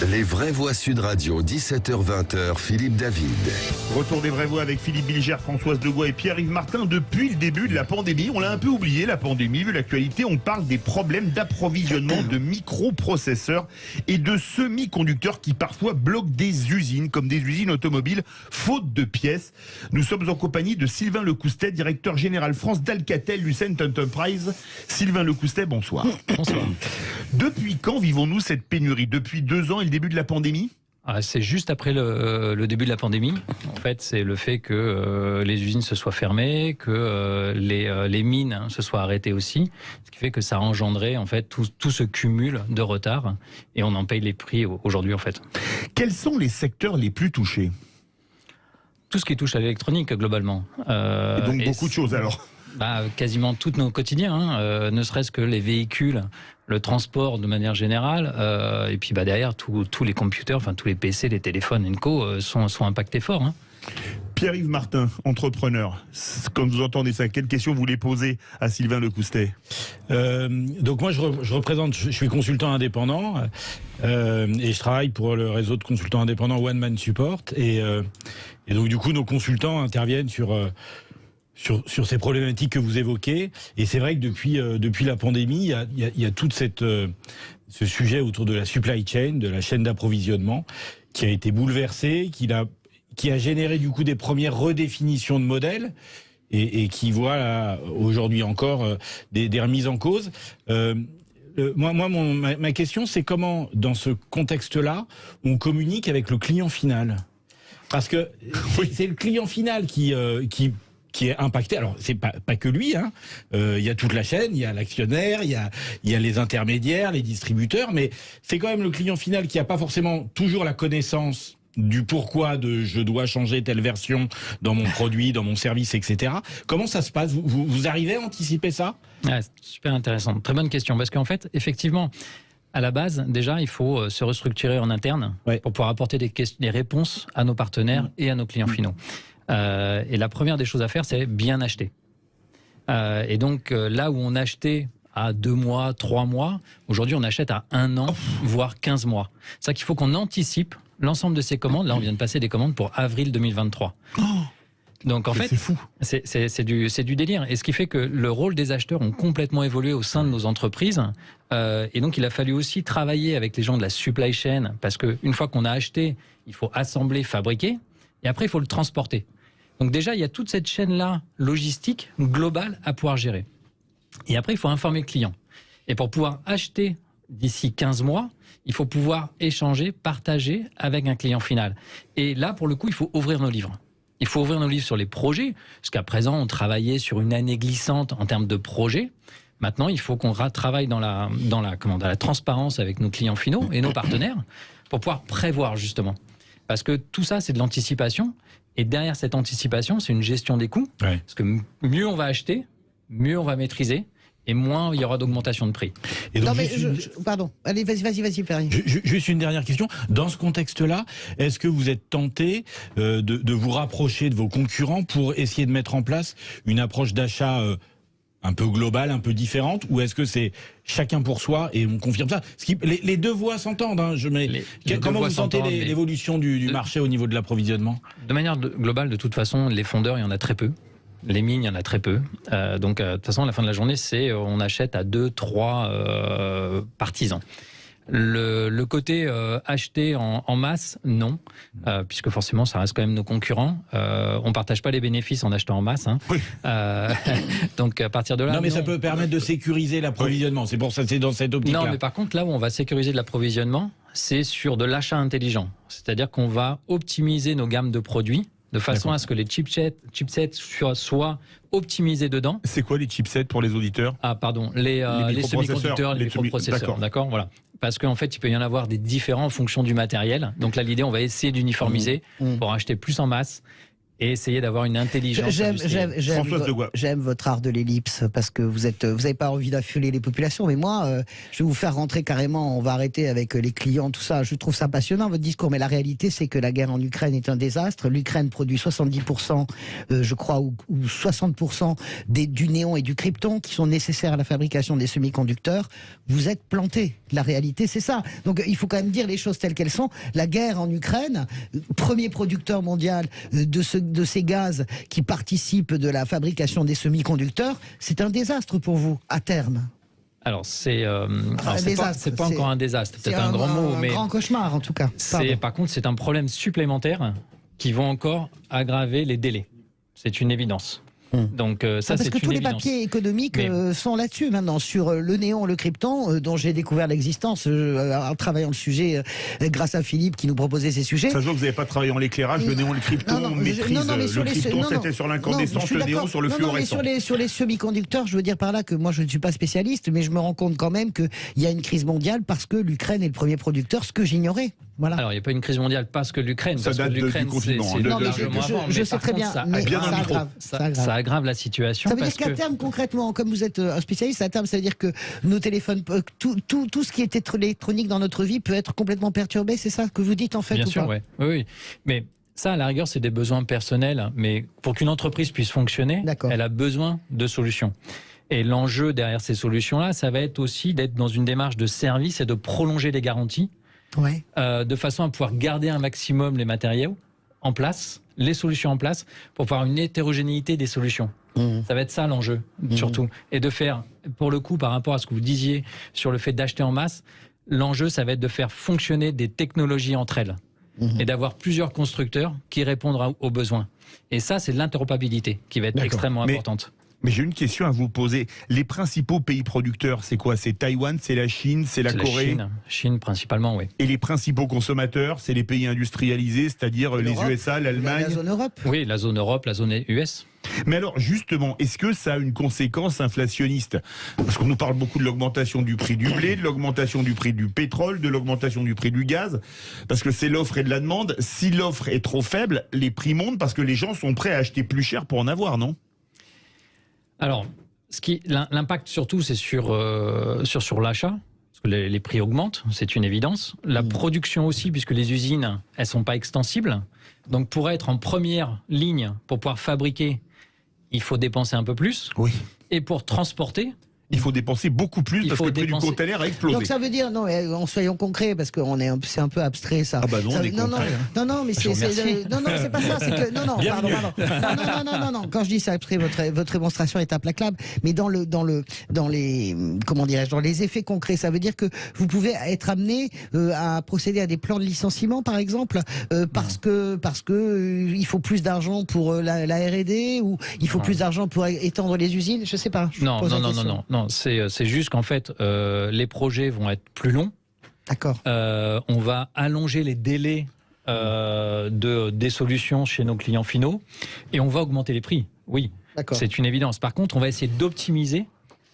Les vraies voix Sud Radio, 17h-20h, Philippe David. Retour des vraies voix avec Philippe Bilger, Françoise Degois et Pierre-Yves Martin. Depuis le début de la pandémie, on l'a un peu oublié, la pandémie, vu l'actualité, on parle des problèmes d'approvisionnement de microprocesseurs et de semi-conducteurs qui parfois bloquent des usines, comme des usines automobiles, faute de pièces. Nous sommes en compagnie de Sylvain Lecoustet, directeur général France d'Alcatel-Lucent Enterprise. Sylvain Lecoustet, bonsoir. Bonsoir. Depuis quand vivons-nous cette pénurie? Depuis 2 ans et le début de la pandémie? C'est juste après le début de la pandémie. En fait, c'est le fait que les usines se soient fermées, que les mines se soient arrêtées aussi, ce qui fait que ça a engendré en fait tout ce cumul de retard et on en paye les prix aujourd'hui en fait. Quels sont les secteurs les plus touchés? Tout ce qui touche à l'électronique globalement. Et donc beaucoup de choses alors. Quasiment tous nos quotidiens, ne serait-ce que les véhicules, le transport de manière générale, et puis derrière tous les computers, enfin tous les PC, les téléphones et co sont impactés fort. Pierre-Yves Martin, entrepreneur, quand vous entendez ça, quelle question vous voulez poser à Sylvain Lecoustet? Donc moi je représente, je suis consultant indépendant et je travaille pour le réseau de consultants indépendants One Man Support et donc du coup nos consultants interviennent sur ces problématiques que vous évoquez. Et c'est vrai que depuis la pandémie, il y a tout ce sujet autour de la supply chain, de la chaîne d'approvisionnement, qui a été bouleversé, qui a généré du coup des premières redéfinitions de modèles et qui voit là, aujourd'hui encore des remises en cause. Ma question, c'est comment, dans ce contexte-là, on communique avec le client final? Parce que c'est le client final qui est impacté. Alors, c'est pas que lui, hein. Il y a toute la chaîne, il y a l'actionnaire, il y a les intermédiaires, les distributeurs, mais c'est quand même le client final qui a pas forcément toujours la connaissance du pourquoi de je dois changer telle version dans mon produit, dans mon service, etc. Comment ça se passe? Vous arrivez à anticiper ça? C'est super intéressant. Très bonne question, parce qu'en fait, effectivement, à la base, déjà, il faut se restructurer en interne pour pouvoir apporter des réponses à nos partenaires et à nos clients finaux. Et la première des choses à faire, c'est bien acheter. Et donc, là où on achetait à 2 mois, 3 mois, aujourd'hui, on achète à 1 an, voire 15 mois. C'est ça qu'il faut qu'on anticipe l'ensemble de ces commandes. Là, on vient de passer des commandes pour avril 2023. Donc, en fait, c'est fou. C'est du délire. Et ce qui fait que le rôle des acheteurs ont complètement évolué au sein de nos entreprises. Et donc, il a fallu aussi travailler avec les gens de la supply chain, parce qu'une fois qu'on a acheté, il faut assembler, fabriquer, et après, il faut le transporter. Donc déjà, il y a toute cette chaîne-là logistique globale à pouvoir gérer. Et après, il faut informer le client. Et pour pouvoir acheter d'ici 15 mois, il faut pouvoir échanger, partager avec un client final. Et là, pour le coup, il faut ouvrir nos livres. Il faut ouvrir nos livres sur les projets. Jusqu'à présent, on travaillait sur une année glissante en termes de projets. Maintenant, il faut qu'on travaille dans la transparence avec nos clients finaux et nos partenaires pour pouvoir prévoir justement. Parce que tout ça, c'est de l'anticipation. Et derrière cette anticipation, c'est une gestion des coûts. Parce que mieux on va acheter, mieux on va maîtriser, et moins il y aura d'augmentation de prix. Et donc, pardon, allez, vas-y, Pierre. Juste une dernière question. Dans ce contexte-là, est-ce que vous êtes tenté de vous rapprocher de vos concurrents pour essayer de mettre en place une approche d'achat un peu globale, un peu différente, ou est-ce que c'est chacun pour soi et on confirme ça? Les deux voix s'entendent. Hein, comment vous sentez l'évolution du marché au niveau de l'approvisionnement? De manière globale, de toute façon, les fondeurs, il y en a très peu. Les mines, il y en a très peu. Donc, de toute façon, à la fin de la journée, on achète à 2-3 partisans. Le côté acheter en masse, non, puisque forcément ça reste quand même nos concurrents. On partage pas les bénéfices en achetant en masse. Hein. Oui. Donc à partir de là. Non, mais ça peut permettre de sécuriser l'approvisionnement. C'est pour ça, c'est dans cette optique-là. Non, mais par contre, là où on va sécuriser de l'approvisionnement, c'est sur de l'achat intelligent. C'est-à-dire qu'on va optimiser nos gammes de produits de façon à ce que les chipsets soient optimisés dedans. C'est quoi les chipsets pour les auditeurs? Les semi-conducteurs, les microprocesseurs. D'accord, voilà. Parce qu'en fait, il peut y en avoir des différents en fonction du matériel. Donc là, l'idée, on va essayer d'uniformiser pour acheter plus en masse et essayer d'avoir une intelligence industrielle. Françoise Degois. J'aime votre art de l'ellipse parce que vous n'avez pas envie d'affuler les populations, mais moi, je vais vous faire rentrer carrément. On va arrêter avec les clients, tout ça. Je trouve ça passionnant votre discours, mais la réalité, c'est que la guerre en Ukraine est un désastre. L'Ukraine produit 70%, je crois, ou 60% du néon et du krypton qui sont nécessaires à la fabrication des semi-conducteurs. Vous êtes plantés. La réalité, c'est ça. Donc, il faut quand même dire les choses telles qu'elles sont. La guerre en Ukraine, premier producteur mondial de ces gaz qui participent de la fabrication des semi-conducteurs, c'est un désastre pour vous, à terme. Alors, c'est désastre, pas encore un désastre, C'est peut-être un grand mot, mais un grand cauchemar, en tout cas. par contre, c'est un problème supplémentaire qui va encore aggraver les délais. C'est une évidence. Donc ça, parce c'est que une tous les évidence. papiers économiques sont là-dessus maintenant, sur le néon, le krypton, dont j'ai découvert l'existence en travaillant le sujet grâce à Philippe qui nous proposait ces sujets. Ça se voit que vous n'avez pas travaillé en l'éclairage, le néon, le krypton, on maîtrise le krypton, c'était sur l'incandescence, le néon sur le fluorescent. Mais sur les semi-conducteurs, je veux dire par là que moi je ne suis pas spécialiste, mais je me rends compte quand même qu'il y a une crise mondiale parce que l'Ukraine est le premier producteur, ce que j'ignorais. Voilà. Alors, il n'y a pas une crise mondiale parce que l'Ukraine. Ça date du continent. Je sais très bien, mais ça aggrave la situation. Ça veut dire qu'à terme, concrètement, comme vous êtes un spécialiste, à terme, ça veut dire que nos téléphones, tout ce qui est électronique dans notre vie peut être complètement perturbé, c'est ça que vous dites en fait? Bien ou sûr, pas oui. Mais ça, à la rigueur, c'est des besoins personnels. Mais pour qu'une entreprise puisse fonctionner, elle a besoin de solutions. Et l'enjeu derrière ces solutions-là, ça va être aussi d'être dans une démarche de service et de prolonger les garanties. Ouais. De façon à pouvoir garder un maximum les matériaux en place, les solutions en place, pour avoir une hétérogénéité des solutions. Ça va être ça l'enjeu, surtout. Et de faire, pour le coup, par rapport à ce que vous disiez sur le fait d'acheter en masse, l'enjeu, ça va être de faire fonctionner des technologies entre elles et d'avoir plusieurs constructeurs qui répondent aux besoins. Et ça, c'est l'interopérabilité qui va être extrêmement importante. Mais j'ai une question à vous poser. Les principaux pays producteurs, c'est quoi? C'est Taïwan, c'est la Chine, c'est la Corée? Chine principalement, oui. Et les principaux consommateurs, c'est les pays industrialisés, c'est-à-dire les USA, l'Allemagne? La zone Europe? Oui, la zone Europe, la zone US. Mais alors, justement, est-ce que ça a une conséquence inflationniste? Parce qu'on nous parle beaucoup de l'augmentation du prix du blé, de l'augmentation du prix du pétrole, de l'augmentation du prix du gaz, parce que c'est l'offre et de la demande. Si l'offre est trop faible, les prix montent parce que les gens sont prêts à acheter plus cher pour en avoir, non? Alors, l'impact surtout, c'est sur l'achat, parce que les prix augmentent, c'est une évidence. La production aussi, puisque les usines, elles ne sont pas extensibles. Donc, pour être en première ligne, pour pouvoir fabriquer, il faut dépenser un peu plus. Oui. Et pour transporter, il faut dépenser beaucoup plus parce que le prix du conteneur a explosé. Donc ça veut dire, non, soyons concrets, parce que c'est un peu abstrait ça. Ah bah non, non, mais c'est pas ça. C'est que non, pardon. Non. Quand je dis c'est abstrait, votre démonstration est implacable. Mais dans les comment dirais-je, dans les effets concrets, ça veut dire que vous pouvez être amené à procéder à des plans de licenciement, par exemple, parce que il faut plus d'argent pour la R&D ou il faut plus d'argent pour étendre les usines. Je sais pas. Non, c'est juste qu'en fait, les projets vont être plus longs. D'accord. On va allonger les délais des solutions chez nos clients finaux et on va augmenter les prix. Oui, c'est une évidence. Par contre, on va essayer d'optimiser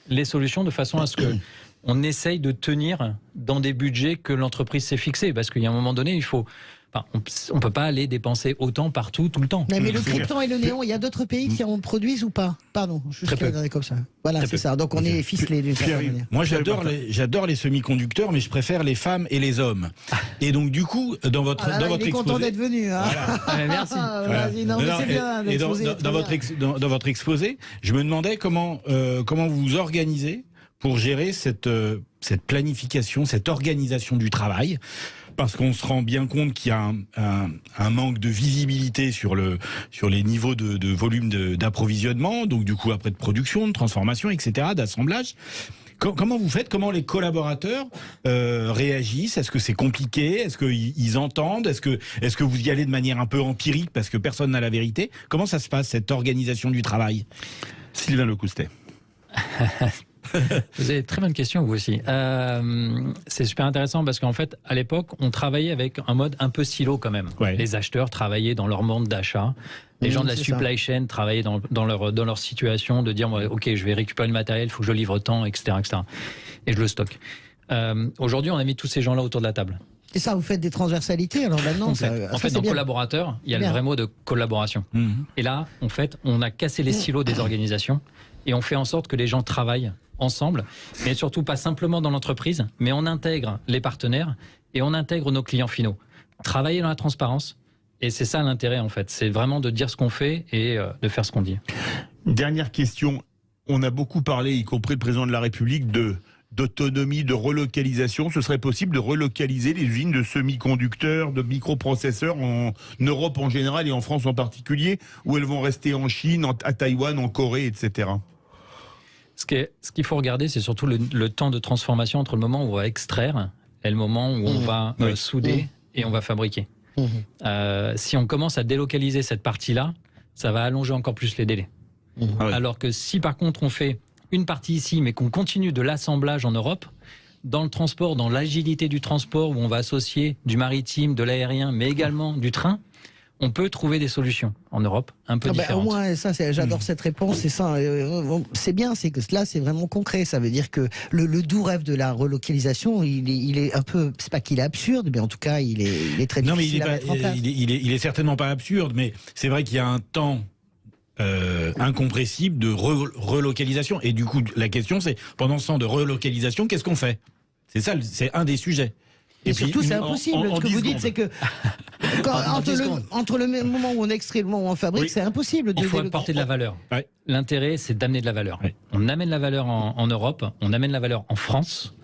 les solutions de façon à ce que on essaye de tenir dans des budgets que l'entreprise s'est fixés. Parce qu'il y a un moment donné, il faut... on ne peut pas aller dépenser autant partout, tout le temps. Mais le krypton et le néon, il y a d'autres pays qui en produisent ou pas? Pardon, juste regarder comme ça. Voilà, c'est ça. Donc on est ficelés d'une certaine manière. Moi, j'adore les semi-conducteurs, mais je préfère les femmes et les hommes. Et donc, du coup, dans votre il est content d'être venu. Hein. Voilà. Merci. Vas-y, non, mais c'est bien d'exposer. Dans votre exposé, je me demandais comment vous vous organisez pour gérer cette planification, cette organisation du travail. Parce qu'on se rend bien compte qu'il y a un manque de visibilité sur les niveaux de volume d'approvisionnement, donc du coup après de production, de transformation, etc., d'assemblage. Comment vous faites? Comment les collaborateurs réagissent? Est-ce que c'est compliqué? Est-ce qu'ils entendent? Est-ce que vous y allez de manière un peu empirique parce que personne n'a la vérité? Comment ça se passe, cette organisation du travail? Sylvain Lecoustet. Vous avez très bonne question, vous aussi. C'est super intéressant parce qu'en fait, à l'époque, on travaillait avec un mode un peu silo quand même. Ouais. Les acheteurs travaillaient dans leur monde d'achat. Les gens de la supply chain travaillaient dans leur situation de dire ok, je vais récupérer le matériel, il faut que je le livre tant, etc., etc. Et je le stocke. Aujourd'hui, on a mis tous ces gens-là autour de la table. Et ça, vous faites des transversalités alors maintenant En fait, dans collaborateur, il y a le vrai mot de collaboration. Et là, en fait, on a cassé les silos des organisations et on fait en sorte que les gens travaillent ensemble, mais surtout pas simplement dans l'entreprise, mais on intègre les partenaires et on intègre nos clients finaux. Travailler dans la transparence, et c'est ça l'intérêt en fait, c'est vraiment de dire ce qu'on fait et de faire ce qu'on dit. Dernière question, on a beaucoup parlé, y compris le président de la République, d'autonomie, de relocalisation. Ce serait possible de relocaliser les usines de semi-conducteurs, de microprocesseurs en Europe en général et en France en particulier, ou elles vont rester en Chine, à Taïwan, en Corée, etc. Ce qu'il faut regarder, c'est surtout le temps de transformation entre le moment où on va extraire et le moment où on va souder et on va fabriquer. Si on commence à délocaliser cette partie-là, ça va allonger encore plus les délais. Alors que si par contre on fait une partie ici, mais qu'on continue de l'assemblage en Europe, dans le transport, dans l'agilité du transport, où on va associer du maritime, de l'aérien, mais également du train, on peut trouver des solutions en Europe un peu différentes. Au moins, ça, j'adore cette réponse. Et ça, c'est bien, c'est que là, c'est vraiment concret. Ça veut dire que le doux rêve de la relocalisation, il est un peu, c'est pas qu'il est absurde, mais en tout cas, il est très difficile à mettre en place. Il est certainement pas absurde, mais c'est vrai qu'il y a un temps incompressible de relocalisation. Et du coup, la question, c'est pendant ce temps de relocalisation, qu'est-ce qu'on fait? C'est ça, c'est un des sujets. Et surtout, c'est impossible. Ce que vous dites, c'est que entre le moment où on extrait et le moment où on fabrique, c'est impossible. Il faut apporter de la valeur. L'intérêt, c'est d'amener de la valeur. On amène la valeur en Europe, on amène la valeur en France,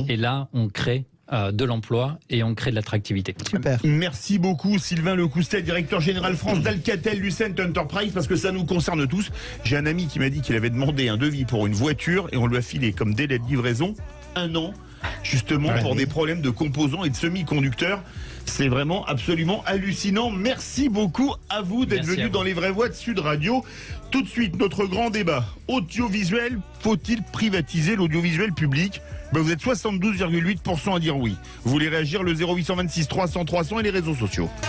et là, on crée de l'emploi et on crée de l'attractivité. Super. Merci beaucoup Sylvain Lecoustet, directeur général France d'Alcatel-Lucent Enterprise, parce que ça nous concerne tous. J'ai un ami qui m'a dit qu'il avait demandé un devis pour une voiture et on lui a filé comme délai de livraison 1 an. Justement pour des problèmes de composants et de semi-conducteurs. C'est vraiment absolument hallucinant. Merci beaucoup à vous d'être venu dans les vraies voix de Sud Radio. Tout de suite, notre grand débat. Audiovisuel, faut-il privatiser l'audiovisuel public? Vous êtes 72,8% à dire oui. Vous voulez réagir, le 0826 300 300 et les réseaux sociaux.